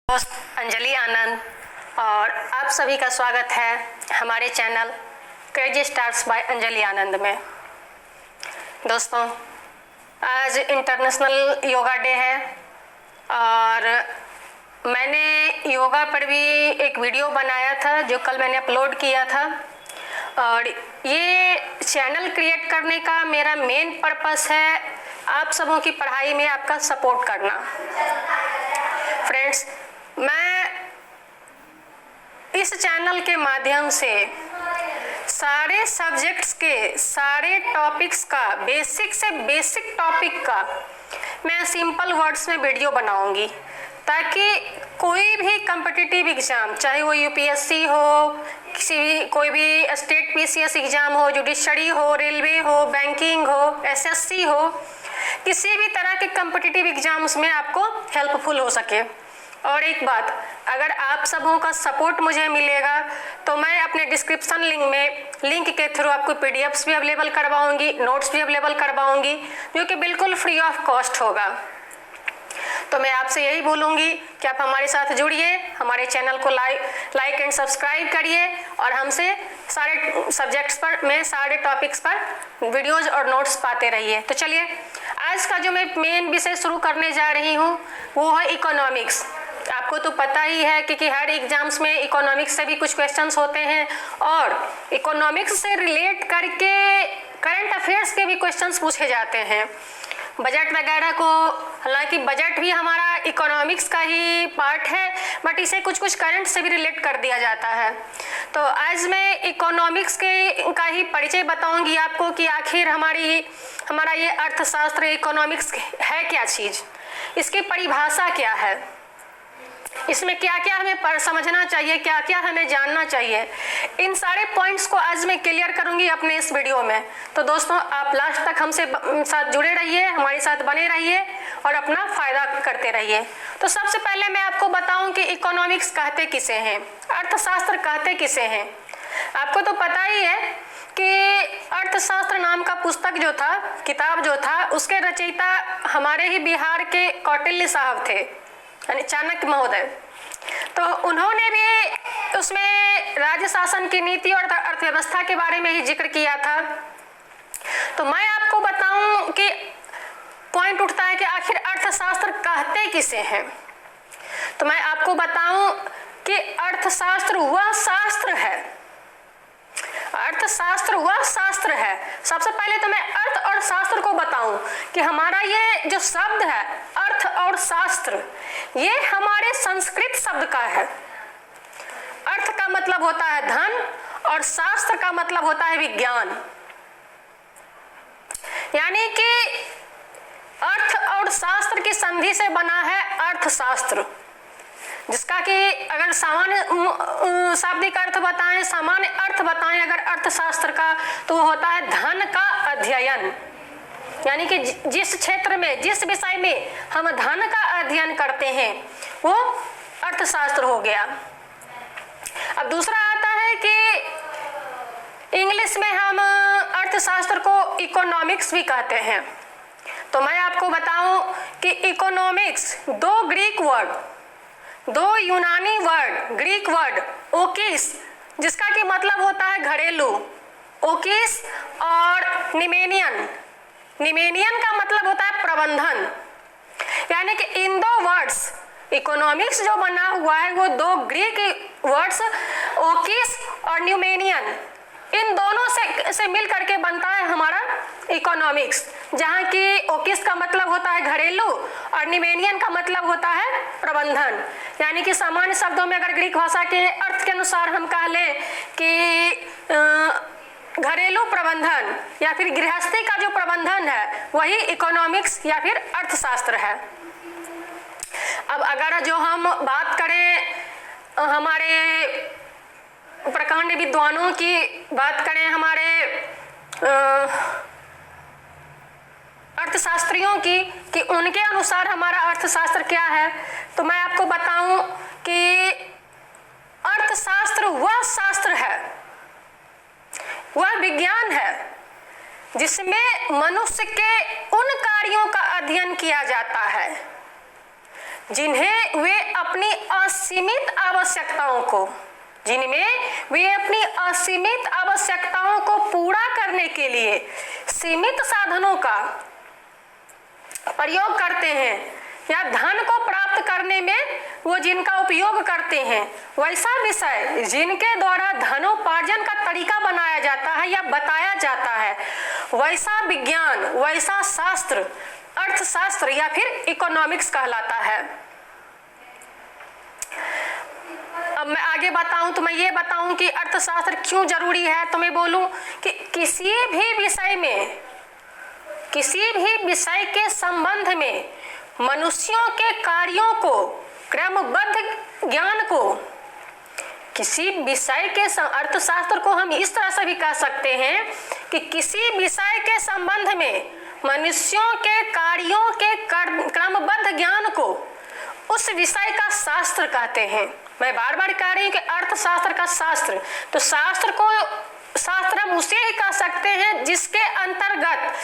दोस्त अंजलि आनंद और आप सभी का स्वागत है हमारे channel crazy stars by Anjali Anand में। दोस्तों, आज इंटरनेशनल योगा डे है और मैंने योगा पर भी एक वीडियो बनाया था जो कल मैंने अपलोड किया था। और ये चैनल क्रिएट करने का मेरा मेन पर्पस है आप सबों की पढ़ाई में आपका सपोर्ट करना। फ्रेंड्स, मैं इस चैनल के माध्यम से सारे सब्जेक्ट्स के सारे टॉपिक्स का बेसिक से बेसिक टॉपिक का मैं सिंपल वर्ड्स में वीडियो बनाऊंगी ताकि कोई भी कॉम्पिटिटिव एग्ज़ाम, चाहे वो यूपीएससी हो, कोई भी स्टेट पीसीएस एग्ज़ाम हो, जुडिशरी हो, रेलवे हो, बैंकिंग हो, एसएससी हो, किसी भी तरह के कॉम्पिटिटिव एग्ज़ाम्स में आपको हेल्पफुल हो सके। और एक बात, अगर आप सबों का सपोर्ट मुझे मिलेगा तो मैं अपने डिस्क्रिप्शन लिंक के थ्रू आपको पीडीएफ्स भी अवेलेबल करवाऊंगी, नोट्स भी अवेलेबल करवाऊंगी जो कि बिल्कुल फ्री ऑफ कॉस्ट होगा। तो मैं आपसे यही बोलूँगी कि आप हमारे साथ जुड़िए, हमारे चैनल को लाइक एंड सब्सक्राइब करिए और हमसे सारे सब्जेक्ट्स पर में सारे टॉपिक्स पर वीडियोज़ और नोट्स पाते रहिए। तो चलिए, आज का जो मैं मेन विषय शुरू करने जा रही हूँ वो है इकोनॉमिक्स। आपको तो पता ही है कि हर एग्जाम्स में इकोनॉमिक्स से भी कुछ क्वेश्चंस होते हैं और इकोनॉमिक्स से रिलेट करके करंट अफेयर्स के भी क्वेश्चंस पूछे जाते हैं। बजट वगैरह को, हालांकि बजट भी हमारा इकोनॉमिक्स का ही पार्ट है, बट इसे कुछ करंट से भी रिलेट कर दिया जाता है। तो आज मैं इकोनॉमिक्स का ही परिचय बताऊंगी आपको कि आखिर हमारा ये अर्थशास्त्र इकोनॉमिक्स है क्या चीज़, इसकी परिभाषा क्या है, इसमें क्या क्या हमें समझना चाहिए, क्या क्या हमें जानना चाहिए। इन सारे पॉइंट्स को आज मैं क्लियर करूंगी अपने इस वीडियो में। तो दोस्तों, आप लास्ट तक हमसे साथ जुड़े रहिए, हमारे साथ बने रहिए और अपना फायदा करते रहिए। तो सबसे पहले मैं आपको बताऊं कि इकोनॉमिक्स कहते किसे हैं, अर्थशास्त्र कहते किसे हैं। आपको तो पता ही है कि अर्थशास्त्र नाम का किताब जो था उसके रचयिता हमारे ही बिहार के कौटिल्य साहब थे, यानी चाणक्य महोदय। तो उन्होंने भी उसमें राज्य शासन की नीति और अर्थव्यवस्था के बारे में ही जिक्र किया था। तो मैं आपको बताऊं कि पॉइंट उठता है कि आखिर अर्थशास्त्र कहते किसे हैं। तो मैं आपको बताऊं कि अर्थशास्त्र वह शास्त्र है, अर्थशास्त्र वह शास्त्र है। सबसे पहले तो मैं अर्थ और शास्त्र को बताऊं कि हमारा ये जो शब्द है अर्थ और शास्त्र, ये हमारे संस्कृत शब्द का है। अर्थ का मतलब होता है धन और शास्त्र का मतलब होता है विज्ञान। यानी कि अर्थ और शास्त्र की संधि से बना है अर्थशास्त्र, जिसका कि अगर सामान्य शाब्दिक अर्थ बताएं, सामान्य अर्थ बताएं अगर अर्थशास्त्र का, तो वो होता है धन का अध्ययन। यानी कि जिस क्षेत्र में, जिस विषय में हम धन का अध्ययन करते हैं वो अर्थशास्त्र हो गया। अब दूसरा आता है कि इंग्लिश में हम अर्थशास्त्र को इकोनॉमिक्स भी कहते हैं। तो मैं आपको बताऊं कि इकोनॉमिक्स दो यूनानी वर्ड, ग्रीक वर्ड ओकिस, जिसका कि मतलब होता है घरेलू, ओकिस, और निमेनियन का मतलब होता है प्रबंधन। यानी कि इन दो वर्ड्स, इकोनॉमिक्स जो बना हुआ है वो दो ग्रीक वर्ड्स ओकिस और न्यूमेनियन, इन दोनों से मिल करके बनता है हमारा इकोनॉमिक्स, जहाँ की ओकिस का मतलब होता है घरेलू और निमेनियन का मतलब होता है प्रबंधन। यानी कि सामान्य शब्दों में अगर ग्रीक भाषा के अर्थ के अनुसार हम कह लें कि घरेलू प्रबंधन या फिर गृहस्थी का जो प्रबंधन है वही इकोनॉमिक्स या फिर अर्थशास्त्र है। अब अगर जो हम बात करें हमारे प्रकांड विद्वानों की बात करें, हमारे अर्थशास्त्रियों की, कि उनके अनुसार हमारा अर्थशास्त्र क्या है, तो मैं आपको बताऊं कि अर्थशास्त्र वह शास्त्र है, वह विज्ञान है जिसमें मनुष्य के उन कार्यों का अध्ययन किया जाता है जिन्हें वे अपनी असीमित आवश्यकताओं को पूरा करने के लिए सीमित साधनों का प्रयोग करते हैं या धन को प्राप्त करने में वो जिनका उपयोग करते हैं, वैसा विषय जिनके द्वारा धनोपार्जन का तरीका बनाया जाता है या बताया जाता है, वैसा विज्ञान, वैसा शास्त्र अर्थशास्त्र या फिर इकोनॉमिक्स कहलाता है। अब मैं आगे बताऊं तो मैं ये बताऊं कि अर्थशास्त्र क्यों जरूरी है। तो मैं बोलूं कि किसी भी विषय के संबंध में मनुष्यों के कार्यों को क्रमबद्ध ज्ञान को, किसी विषय के अर्थशास्त्र को हम इस तरह से भी कह सकते हैं कि किसी विषय के संबंध में मनुष्यों के कार्यों के क्रमबद्ध ज्ञान को उस विषय का शास्त्र कहते हैं। मैं बार बार कह रही हूँ कि अर्थशास्त्र का शास्त्र, तो शास्त्र हम उसे ही कह सकते हैं जिसके अंतर्गत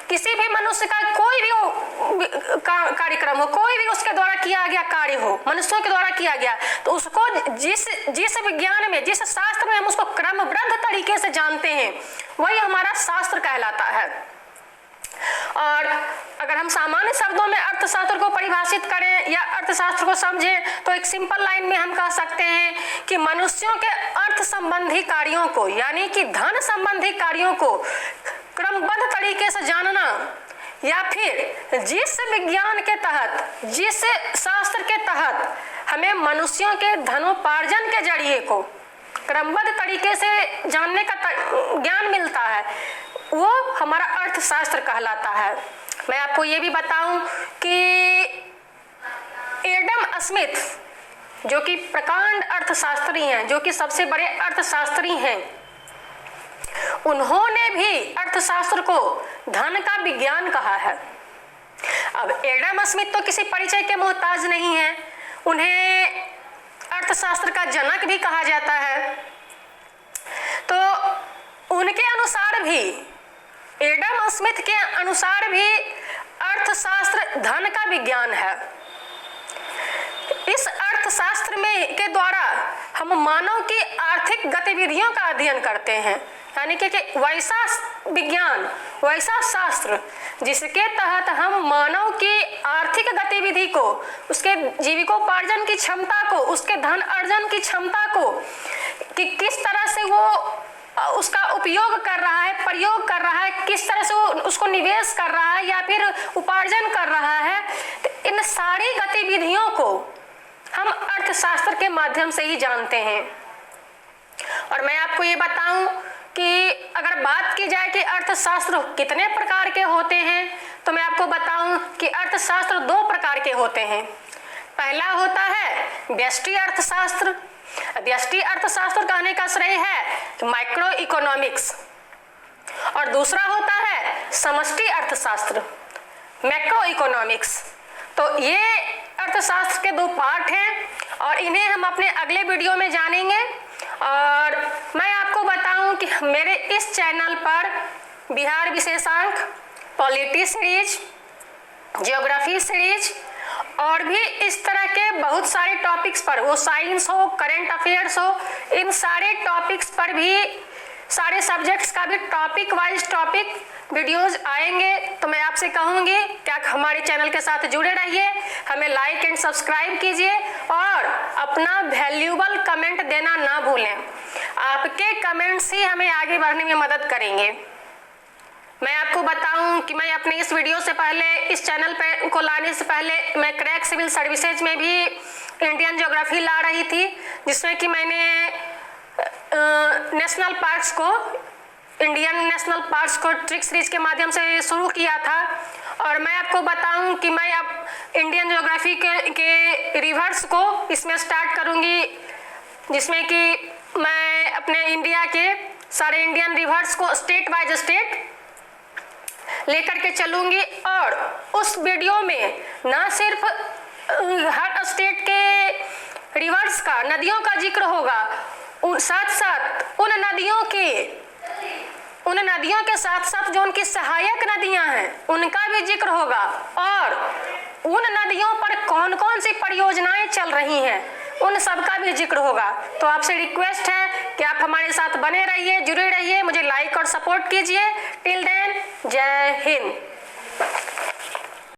किसी भी मनुष्य का कोई भी कार्यक्रम हो, कोई भी उसके द्वारा किया गया कार्य हो, मनुष्यों के द्वारा किया गया, तो उसको जिस विज्ञान में, जिस शास्त्र में हम उसको क्रमबद्ध तरीके से जानते हैं, वही हमारा शास्त्र कहलाता है। और अगर हम सामान्य शब्दों में अर्थशास्त्र को परिभाषित करें या अर्थशास्त्र को समझें तो एक सिंपल लाइन में हम कह सकते हैं कि मनुष्यों के अर्थ संबंधी कार्यों को, यानी कि धन संबंधी कार्यों को क्रमबद्ध तरीके से जानना, या फिर जिस विज्ञान के तहत, जिस शास्त्र के तहत हमें मनुष्यों के धनोपार्जन के जरिए को क्रमबद्ध तरीके से जानने का ज्ञान मिलता है, वो हमारा अर्थशास्त्र कहलाता है। मैं आपको ये भी बताऊं कि एडम स्मिथ, जो कि प्रकांड अर्थशास्त्री हैं, जो कि सबसे बड़े अर्थशास्त्री हैं, उन्होंने भी अर्थशास्त्र को धन का विज्ञान कहा है। अब एडम स्मिथ तो किसी परिचय के मोहताज नहीं है, उन्हें अर्थशास्त्र का जनक भी कहा जाता है। तो उनके अनुसार भी, एडम स्मिथ के अनुसार भी अर्थशास्त्र धन का विज्ञान है। इस अर्थशास्त्र में के द्वारा हम मानव की आर्थिक गतिविधियों का अध्ययन करते हैं, यानी कि वैसा विज्ञान, वैसा शास्त्र जिसके तहत हम मानव की आर्थिक गतिविधि को, उसके जीविकोपार्जन की क्षमता को, उसके धन अर्जन की क्षमता को, कि किस तरह से वो उसका उपयोग कर रहा है, प्रयोग कर रहा है, किस तरह से वो उसको निवेश कर रहा है या फिर उपार्जन कर रहा है, तो इन सारी गतिविधियों को हम अर्थशास्त्र के माध्यम से ही जानते हैं। और मैं आपको ये बताऊं कि अगर बात की जाए कि अर्थशास्त्र कितने प्रकार के होते हैं, तो मैं आपको बताऊं कि अर्थशास्त्र 2 प्रकार के होते हैं। पहला होता है व्यष्टि अर्थशास्त्र। व्यष्टि अर्थशास्त्र कहने का श्रेय है माइक्रो इकोनॉमिक्स, और दूसरा होता है समष्टि अर्थशास्त्र, मैक्रो इकोनॉमिक्स। तो ये अर्थशास्त्र के 2 पार्ट हैं और इन्हें हम अपने अगले वीडियो में जानेंगे। और मैं आपको बताऊं कि मेरे इस चैनल पर बिहार विशेषांक, पॉलिटी सीरीज, ज्योग्राफी सीरीज और भी इस तरह के बहुत सारे टॉपिक्स पर, वो साइंस हो, करंट अफेयर्स हो, इन सारे टॉपिक्स पर भी, सारे सब्जेक्ट्स का भी टॉपिक वाइज टॉपिक वीडियोस आएंगे। तो मैं आपसे कहूँगी क्या हमारे चैनल के साथ जुड़े रहिए, हमें लाइक एंड सब्सक्राइब कीजिए और अपना वैल्यूएबल कमेंट देना ना भूलें। आपके कमेंट्स ही हमें आगे बढ़ने में मदद करेंगे। मैं आपको बताऊं कि मैं अपने इस वीडियो से पहले, इस चैनल पे को लाने से पहले, मैं क्रैक सिविल सर्विसेज में भी इंडियन ज्योग्राफी ला रही थी, जिसमें कि मैंने नेशनल पार्क्स को, इंडियन नेशनल पार्क्स को ट्रिक सीरीज के माध्यम से शुरू किया था। और मैं आपको बताऊं कि मैं अब इंडियन ज्योग्राफी के रिवर्स को इसमें स्टार्ट करूंगी, जिसमें कि मैं अपने इंडिया के सारे इंडियन रिवर्स को स्टेट बाय स्टेट लेकर के चलूंगी। और उस वीडियो में ना सिर्फ हर स्टेट के रिवर्स का, नदियों का जिक्र होगा, साथ साथ उन नदियों के साथ साथ जो उनकी सहायक नदियां हैं उनका भी जिक्र होगा, और उन नदियों पर कौन कौन सी परियोजनाएं चल रही हैं उन सब का भी जिक्र होगा। तो आपसे रिक्वेस्ट है कि आप हमारे साथ बने रहिए, जुड़े रहिए, मुझे लाइक और सपोर्ट कीजिए। टिल देन, जय हिंद।